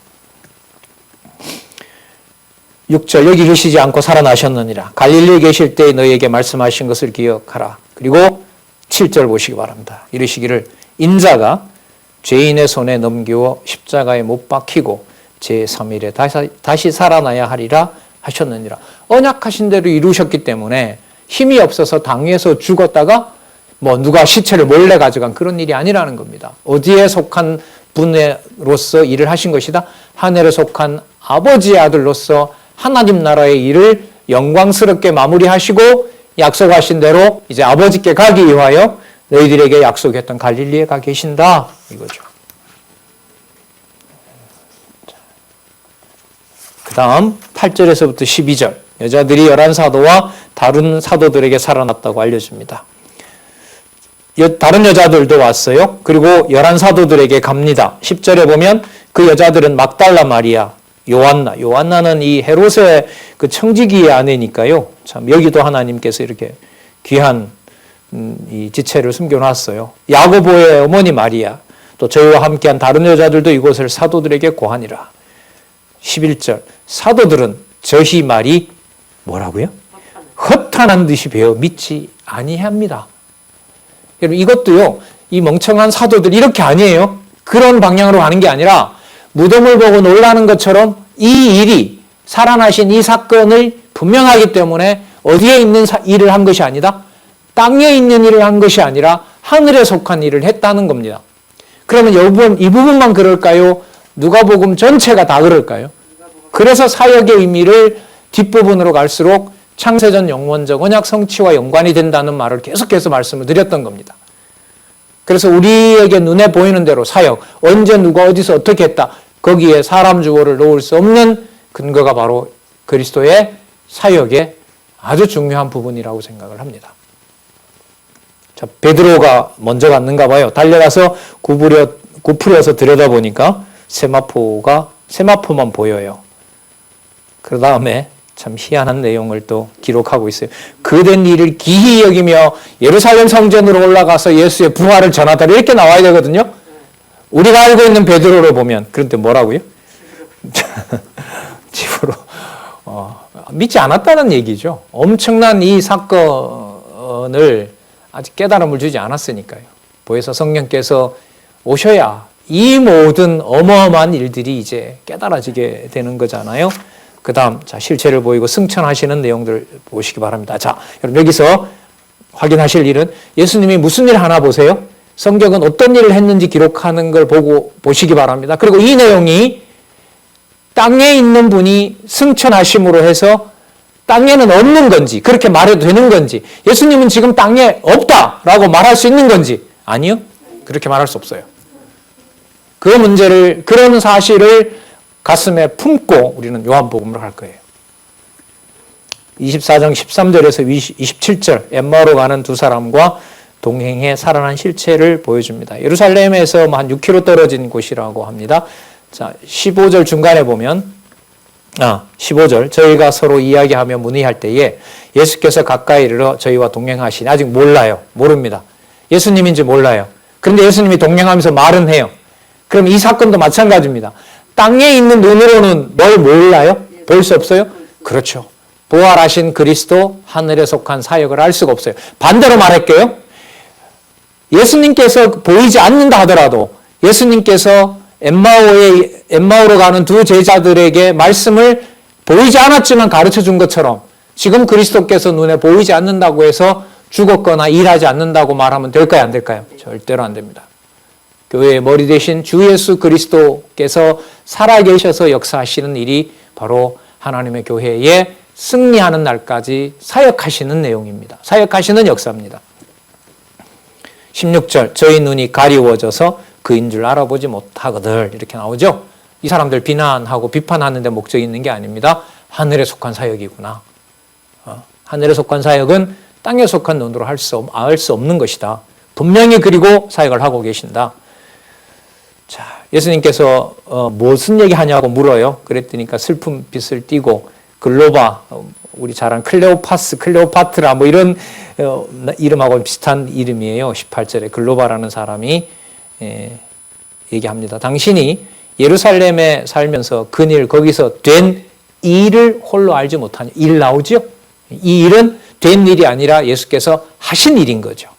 6절 여기 계시지 않고 살아나셨느니라. 갈릴리에 계실 때 너희에게 말씀하신 것을 기억하라. 그리고 7절 보시기 바랍니다. 이르시기를 인자가 죄인의 손에 넘겨 십자가에 못 박히고 제3일에 다시 살아나야 하리라 하셨느니라. 언약하신 대로 이루셨기 때문에 힘이 없어서 당에서 죽었다가 뭐 누가 시체를 몰래 가져간 그런 일이 아니라는 겁니다. 어디에 속한 분으로서 일을 하신 것이다? 하늘에 속한 아버지의 아들로서 하나님 나라의 일을 영광스럽게 마무리하시고 약속하신 대로 이제 아버지께 가기 위하여 너희들에게 약속했던 갈릴리에 가 계신다 이거죠. 그 다음 8절에서부터 12절 여자들이 11사도와 다른 사도들에게 살아났다고 알려줍니다. 다른 여자들도 왔어요. 그리고 11사도들에게 갑니다. 10절에 보면 그 여자들은 막달라 마리아, 요한나는 이 헤롯의 그 청지기의 아내니까요. 참 여기도 하나님께서 이렇게 귀한 이 지체를 숨겨놨어요. 야고보의 어머니 마리아, 또 저희와 함께한 다른 여자들도 이곳을 사도들에게 고하니라. 11절 사도들은 저희 말이 뭐라고요? 허탄한 듯이 배워 믿지 아니합니다. 여러분 이것도요. 이 멍청한 사도들 이렇게 아니에요. 그런 방향으로 가는 게 아니라 무덤을 보고 놀라는 것처럼 이 일이 살아나신 이 사건을 분명하기 때문에 어디에 있는 일을 한 것이 아니다. 땅에 있는 일을 한 것이 아니라 하늘에 속한 일을 했다는 겁니다. 그러면 이 부분만 그럴까요? 누가복음 전체가 다 그럴까요? 그래서 사역의 의미를 뒷부분으로 갈수록 창세전 영원적 언약 성취와 연관이 된다는 말을 계속해서 말씀을 드렸던 겁니다. 그래서 우리에게 눈에 보이는 대로 사역, 언제 누가 어디서 어떻게 했다. 거기에 사람 주어를 놓을 수 없는 근거가 바로 그리스도의 사역의 아주 중요한 부분이라고 생각을 합니다. 자, 베드로가 먼저 갔는가 봐요. 달려가서 구부려서 들여다보니까 세마포만 보여요. 그 다음에 참 희한한 내용을 또 기록하고 있어요. 그된 일을 기히 여기며 예루살렘 성전으로 올라가서 예수의 부활을 전하다 이렇게 나와야 되거든요. 우리가 알고 있는 베드로로 보면 그런데 뭐라고요? 집으로 믿지 않았다는 얘기죠. 엄청난 이 사건을 아직 깨달음을 주지 않았으니까요. 보혜사 성령께서 오셔야 이 모든 어마어마한 일들이 이제 깨달아지게 되는 거잖아요. 그 다음, 자, 실체를 보이고 승천하시는 내용들 보시기 바랍니다. 자, 여러분, 여기서 확인하실 일은 예수님이 무슨 일 하나 보세요. 성경은 어떤 일을 했는지 기록하는 걸 보시기 바랍니다. 그리고 이 내용이 땅에 있는 분이 승천하심으로 해서 땅에는 없는 건지, 그렇게 말해도 되는 건지, 예수님은 지금 땅에 없다라고 말할 수 있는 건지, 아니요. 그렇게 말할 수 없어요. 그런 사실을 가슴에 품고 우리는 요한복음을 할 거예요. 24장 13절에서 27절 엠마오로 가는 두 사람과 동행해 살아난 실체를 보여줍니다. 예루살렘에서 한 6km 떨어진 곳이라고 합니다. 자, 15절 중간에 보면 15절 저희가 서로 이야기하며 문의할 때에 예수께서 가까이 이르러 저희와 동행하시니 아직 몰라요. 모릅니다. 예수님인지 몰라요. 그런데 예수님이 동행하면서 말은 해요. 그럼 이 사건도 마찬가지입니다. 땅에 있는 눈으로는 뭘 몰라요? 볼 수 없어요? 그렇죠. 부활하신 그리스도 하늘에 속한 사역을 알 수가 없어요. 반대로 말할게요. 예수님께서 보이지 않는다 하더라도 예수님께서 엠마오로 가는 두 제자들에게 말씀을 보이지 않았지만 가르쳐 준 것처럼 지금 그리스도께서 눈에 보이지 않는다고 해서 죽었거나 일하지 않는다고 말하면 될까요? 안 될까요? 절대로 안 됩니다. 교회의 머리 대신 주 예수 그리스도께서 살아계셔서 역사하시는 일이 바로 하나님의 교회에 승리하는 날까지 사역하시는 내용입니다. 사역하시는 역사입니다. 16절 저희 눈이 가리워져서 그인 줄 알아보지 못하거들 이렇게 나오죠. 이 사람들 비난하고 비판하는 데 목적이 있는 게 아닙니다. 하늘에 속한 사역이구나. 하늘에 속한 사역은 땅에 속한 눈으로 알 수 없는 것이다. 분명히 그리고 사역을 하고 계신다. 자, 예수님께서 무슨 얘기하냐고 물어요. 그랬더니까 슬픈 빛을 띠고 글로바, 우리 잘 아는 클레오파트라 뭐 이런 이름하고 비슷한 이름이에요. 18절에 글로바라는 사람이 얘기합니다. 당신이 예루살렘에 살면서 그일 거기서 된 일을 홀로 알지 못하냐. 일 나오죠? 이 일은 된 일이 아니라 예수께서 하신 일인 거죠.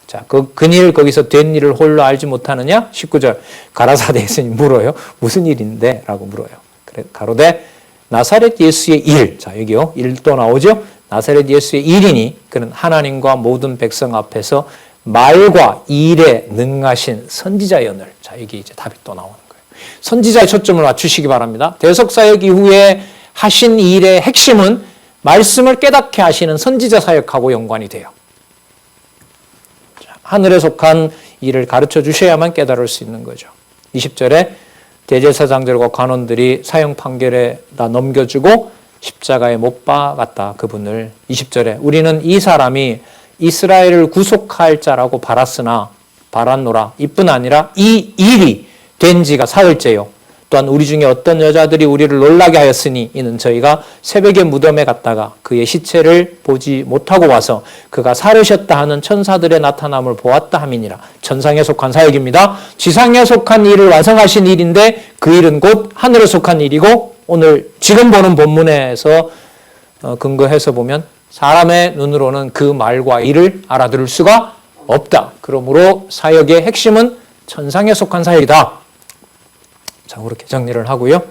자, 그일 거기서 된 일을 홀로 알지 못하느냐? 19절 가라사대 예수님 물어요. 무슨 일인데? 라고 물어요. 그래, 가로되 나사렛 예수의 일. 자, 여기요. 일도 나오죠? 나사렛 예수의 일이니 그는 하나님과 모든 백성 앞에서 말과 일에 능하신 선지자의 언을. 자, 이게 이제 답이 또 나오는 거예요. 선지자의 초점을 맞추시기 바랍니다. 대속사역 이후에 하신 일의 핵심은 말씀을 깨닫게 하시는 선지자 사역하고 연관이 돼요. 자, 하늘에 속한 일을 가르쳐 주셔야만 깨달을 수 있는 거죠. 20절에 대제사장들과 관원들이 사형 판결에다 넘겨주고 십자가에 못 박았다. 그분을 20절에 우리는 이 사람이 이스라엘을 구속할 자라고 바랐노라. 이뿐 아니라 이 일이 된 지가 사흘째요. 또한 우리 중에 어떤 여자들이 우리를 놀라게 하였으니 이는 저희가 새벽에 무덤에 갔다가 그의 시체를 보지 못하고 와서 그가 살으셨다 하는 천사들의 나타남을 보았다 함이니라. 천상에 속한 사역입니다. 지상에 속한 일을 완성하신 일인데 그 일은 곧 하늘에 속한 일이고 오늘 지금 보는 본문에서 근거해서 보면 사람의 눈으로는 그 말과 일을 알아들을 수가 없다. 그러므로 사역의 핵심은 천상에 속한 사역이다. 자, 그렇게 정리를 하고요.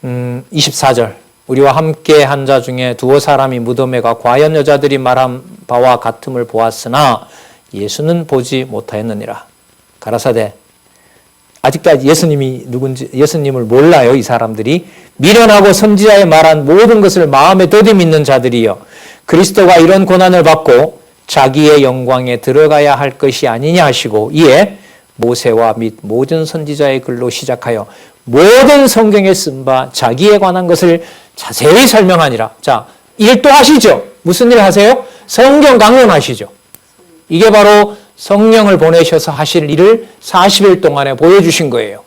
24절. 우리와 함께 한 자 중에 두어 사람이 무덤에 가 과연 여자들이 말한 바와 같음을 보았으나 예수는 보지 못하였느니라. 가라사대. 아직까지 예수님이 누군지, 예수님을 몰라요, 이 사람들이. 미련하고 선지자의 말한 모든 것을 마음에 더디 믿는 자들이여. 그리스도가 이런 고난을 받고 자기의 영광에 들어가야 할 것이 아니냐 하시고 이에 모세와 및 모든 선지자의 글로 시작하여 모든 성경에 쓴 바 자기에 관한 것을 자세히 설명하니라. 자, 일 또 하시죠. 무슨 일 하세요? 성경 강론하시죠. 이게 바로 성령을 보내셔서 하실 일을 40일 동안에 보여주신 거예요.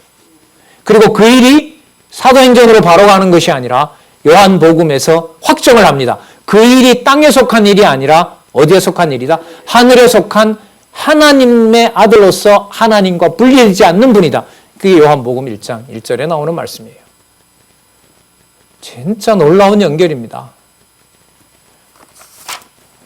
그리고 그 일이 사도행전으로 바로 가는 것이 아니라 요한복음에서 확정을 합니다. 그 일이 땅에 속한 일이 아니라 어디에 속한 일이다? 하늘에 속한 하나님의 아들로서 하나님과 분리되지 않는 분이다. 그게 요한복음 1장 1절에 나오는 말씀이에요. 진짜 놀라운 연결입니다.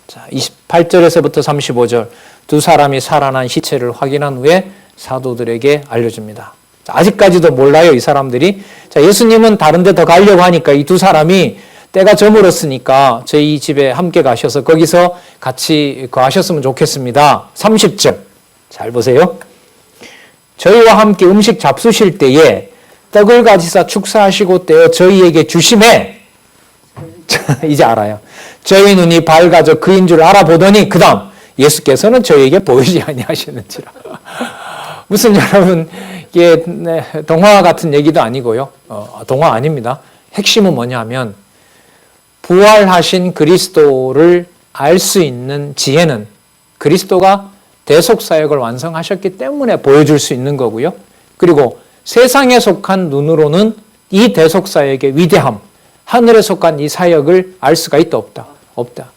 자, 28절에서부터 35절 두 사람이 살아난 시체를 확인한 후에 사도들에게 알려줍니다. 자, 아직까지도 몰라요, 이 사람들이. 자, 예수님은 다른 데 더 가려고 하니까 이 두 사람이 때가 저물었으니까 저희 집에 함께 가셔서 거기서 같이 거하셨으면 좋겠습니다. 30절 잘 보세요. 저희와 함께 음식 잡수실 때에 떡을 가지사 축사하시고 떼어 저희에게 주심에 이제 알아요. 저희 눈이 밝아져 그인 줄 알아보더니 그 다음 예수께서는 저희에게 보이지 아니하시는지라. 무슨 여러분 이게 동화 같은 얘기도 아니고요. 동화 아닙니다. 핵심은 뭐냐면 부활하신 그리스도를 알 수 있는 지혜는 그리스도가 대속사역을 완성하셨기 때문에 보여줄 수 있는 거고요. 그리고 세상에 속한 눈으로는 이 대속사역의 위대함, 하늘에 속한 이 사역을 알 수가 있다 없다? 없다.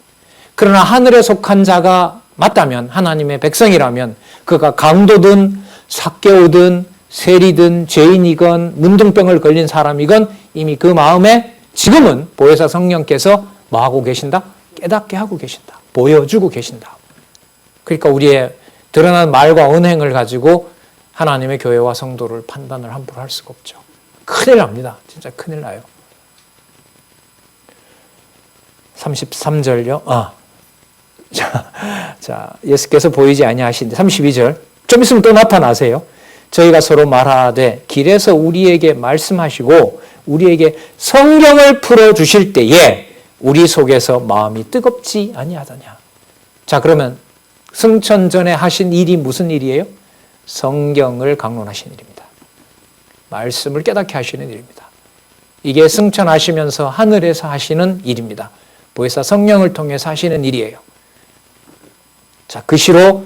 그러나 하늘에 속한 자가 맞다면, 하나님의 백성이라면 그가 강도든 삭개오든 세리든 죄인이건 문둥병을 걸린 사람이건 이미 그 마음에 지금은 보혜사 성령께서 뭐 하고 계신다? 깨닫게 하고 계신다. 보여주고 계신다. 그러니까 우리의 드러난 말과 언행을 가지고 하나님의 교회와 성도를 판단을 함부로 할 수가 없죠. 큰일 납니다. 진짜 큰일 나요. 33절요. 자, 예수께서 보이지 아니하신데 32절. 좀 있으면 또 나타나세요. 저희가 서로 말하되 길에서 우리에게 말씀하시고 우리에게 성경을 풀어주실 때에 우리 속에서 마음이 뜨겁지 아니하더냐. 자, 그러면 승천 전에 하신 일이 무슨 일이에요? 성경을 강론하신 일입니다. 말씀을 깨닫게 하시는 일입니다. 이게 승천하시면서 하늘에서 하시는 일입니다. 보혜사 성령을 통해서 하시는 일이에요. 자, 그 시로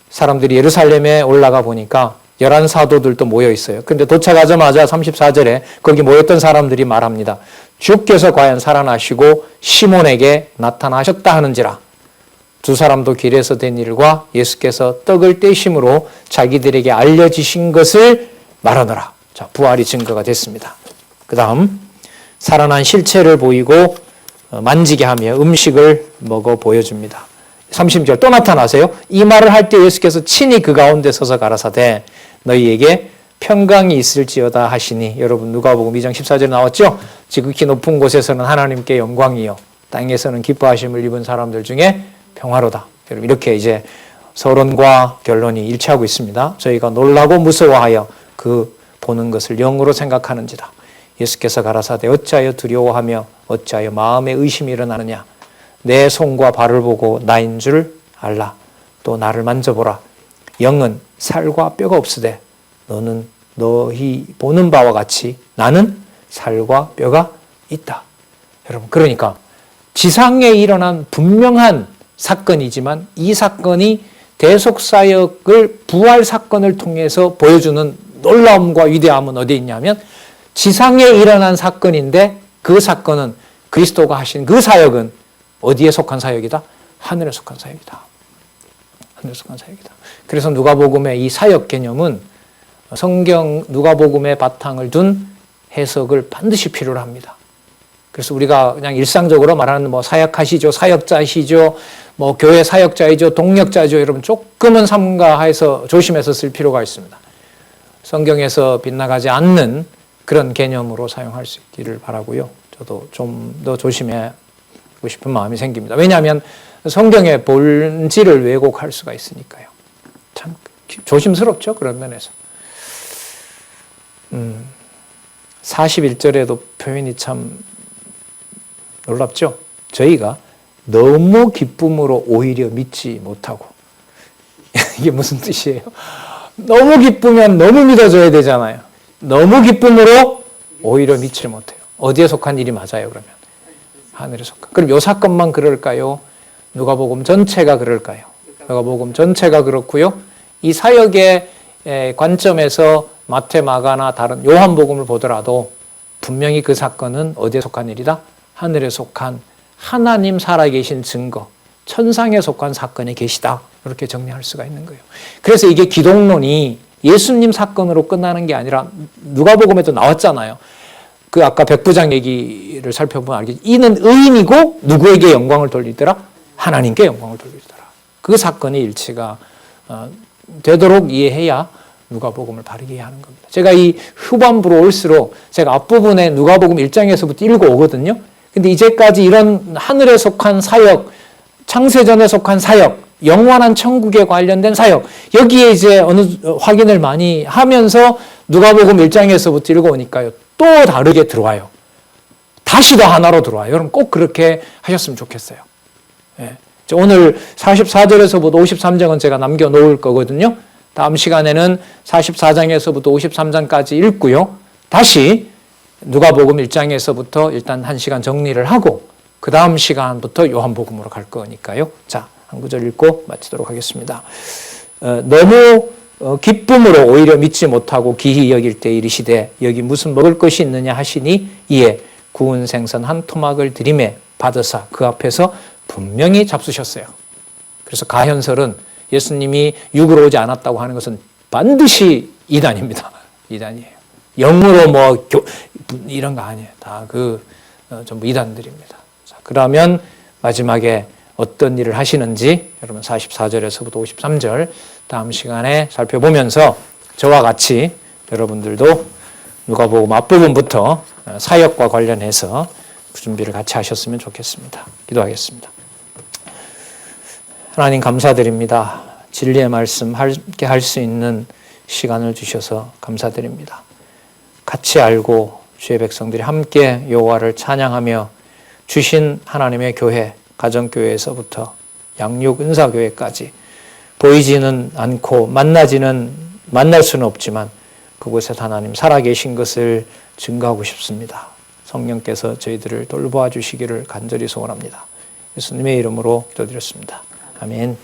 사람들이 예루살렘에 올라가 보니까 11사도들도 모여 있어요. 근데 도착하자마자 34절에 거기 모였던 사람들이 말합니다. 주께서 과연 살아나시고 시몬에게 나타나셨다 하는지라. 두 사람도 길에서 된 일과 예수께서 떡을 떼심으로 자기들에게 알려지신 것을 말하노라. 자, 부활이 증거가 됐습니다. 그 다음 살아난 실체를 보이고 만지게 하며 음식을 먹어 보여줍니다. 30절 또 나타나세요. 이 말을 할 때 예수께서 친히 그 가운데 서서 가라사대 너희에게 평강이 있을지어다 하시니. 여러분 누가복음 2장 14절에 나왔죠. 지극히 높은 곳에서는 하나님께 영광이요 땅에서는 기뻐하심을 입은 사람들 중에 평화로다. 여러분 이렇게 이제 서론과 결론이 일치하고 있습니다. 저희가 놀라고 무서워하여 그 보는 것을 영으로 생각하는지라. 예수께서 가라사대 어찌하여 두려워하며 어찌하여 마음에 의심이 일어나느냐. 내 손과 발을 보고 나인 줄 알라. 또 나를 만져보라. 영은 살과 뼈가 없으되 너는 너희 보는 바와 같이 나는 살과 뼈가 있다. 여러분, 그러니까 지상에 일어난 분명한 사건이지만 이 사건이 대속사역을 부활 사건을 통해서 보여주는 놀라움과 위대함은 어디에 있냐면 지상에 일어난 사건인데 그 사건은 그리스도가 하신 그 사역은 어디에 속한 사역이다? 하늘에 속한 사역이다. 하늘에 속한 사역이다. 그래서 누가복음의 이 사역 개념은 성경 누가복음의 바탕을 둔 해석을 반드시 필요로 합니다. 그래서 우리가 그냥 일상적으로 말하는 뭐 사역하시죠, 사역자시죠, 뭐 교회 사역자이죠, 동력자죠, 여러분 조금은 삼가해서 조심해서 쓸 필요가 있습니다. 성경에서 빗나가지 않는 그런 개념으로 사용할 수 있기를 바라고요. 저도 좀 더 조심하고 싶은 마음이 생깁니다. 왜냐하면 성경의 본질을 왜곡할 수가 있으니까요. 참 조심스럽죠, 그런 면에서. 41절에도 표현이 참 놀랍죠. 저희가 너무 기쁨으로 오히려 믿지 못하고. 이게 무슨 뜻이에요? 너무 기쁘면 너무 믿어줘야 되잖아요. 너무 기쁨으로 오히려 믿지 못해요. 어디에 속한 일이 맞아요, 그러면? 하늘에 속한. 그럼 이 사건만 그럴까요? 누가복음 전체가 그럴까요? 누가복음 전체가 그렇고요. 이 사역의 관점에서 마태, 마가나 다른 요한복음을 보더라도 분명히 그 사건은 어디에 속한 일이다? 하늘에 속한 하나님 살아계신 증거, 천상에 속한 사건에 계시다. 이렇게 정리할 수가 있는 거예요. 그래서 이게 기독론이 예수님 사건으로 끝나는 게 아니라 누가복음에도 나왔잖아요. 그 아까 백부장 얘기를 살펴보면 알겠지. 이는 의인이고 누구에게 영광을 돌리더라? 하나님께 영광을 돌리더라. 그 사건의 일치가 되도록 이해해야 누가복음을 바르게 이해하는 겁니다. 제가 이 후반부로 올수록 제가 앞부분에 누가복음 1장에서부터 읽어오거든요. 근데 이제까지 이런 하늘에 속한 사역, 창세전에 속한 사역, 영원한 천국에 관련된 사역, 여기에 이제 확인을 많이 하면서 누가복음 1장에서부터 읽어오니까요. 또 다르게 들어와요. 다시 더 하나로 들어와요. 여러분 꼭 그렇게 하셨으면 좋겠어요. 예. 오늘 44절에서부터 53장은 제가 남겨놓을 거거든요. 다음 시간에는 44장에서부터 53장까지 읽고요. 다시 누가복음 1장에서부터 일단 1시간 정리를 하고 그 다음 시간부터 요한복음으로 갈 거니까요. 자, 한 구절 읽고 마치도록 하겠습니다. 너무 기쁨으로 오히려 믿지 못하고 기히 여길 때 이르시되 여기 무슨 먹을 것이 있느냐 하시니 이에 구운 생선 한 토막을 들이매 받으사 그 앞에서 분명히 잡수셨어요. 그래서 가현설은 예수님이 육으로 오지 않았다고 하는 것은 반드시 이단입니다. 이단이에요. 영으로 뭐 이런 거 아니에요. 다 전부 이단들입니다. 자, 그러면 마지막에 어떤 일을 하시는지 여러분 44절에서부터 53절 다음 시간에 살펴보면서 저와 같이 여러분들도 누가복음 앞부분부터 사역과 관련해서 준비를 같이 하셨으면 좋겠습니다. 기도하겠습니다. 하나님 감사드립니다. 진리의 말씀 함께 할 수 있는 시간을 주셔서 감사드립니다. 같이 알고 주의 백성들이 함께 여호와를 찬양하며 주신 하나님의 교회, 가정교회에서부터 양육 은사교회까지 보이지는 않고 만날 수는 없지만 그곳에 하나님 살아계신 것을 증거하고 싶습니다. 성령께서 저희들을 돌보아 주시기를 간절히 소원합니다. 예수님의 이름으로 기도드렸습니다. 아멘.